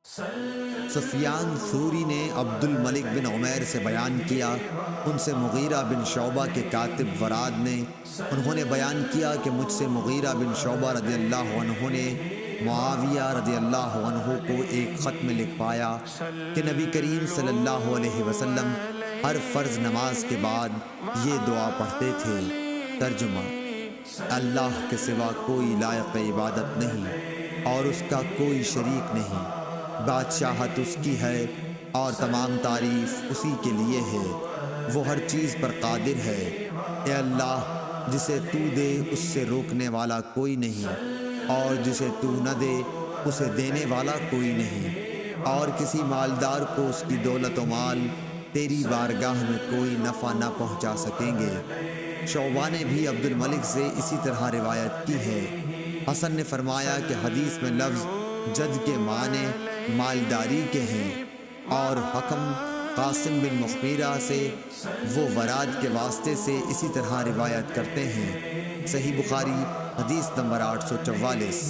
سفیان ثوری نے عبد الملک بن عمیر سے بیان کیا، ان سے مغیرہ بن شعبہ کے کاتب وراد نے، انہوں نے بیان کیا کہ مجھ سے مغیرہ بن شعبہ رضی اللہ عنہ نے معاویہ رضی اللہ عنہ کو ایک خط میں لکھوایا کہ نبی کریم صلی اللہ علیہ وسلم ہر فرض نماز کے بعد یہ دعا پڑھتے تھے۔ ترجمہ: اللہ کے سوا کوئی لائق عبادت نہیں اور اس کا کوئی شریک نہیں، بادشاہت اس کی ہے اور تمام تعریف اسی کے لیے ہے، وہ ہر چیز پر قادر ہے۔ اے اللہ، جسے تو دے اس سے روکنے والا کوئی نہیں، اور جسے تو نہ دے اسے دینے والا کوئی نہیں، اور کسی مالدار کو اس کی دولت و مال تیری بارگاہ میں کوئی نفع نہ پہنچا سکیں گے۔ شعبہ نے بھی عبد الملک سے اسی طرح روایت کی ہے۔ حسن نے فرمایا کہ حدیث میں لفظ جد کے معنی مالداری کے ہیں، اور حکم قاسم بن مخمیرہ سے وہ وراد کے واسطے سے اسی طرح روایت کرتے ہیں۔ صحیح بخاری حدیث نمبر 844۔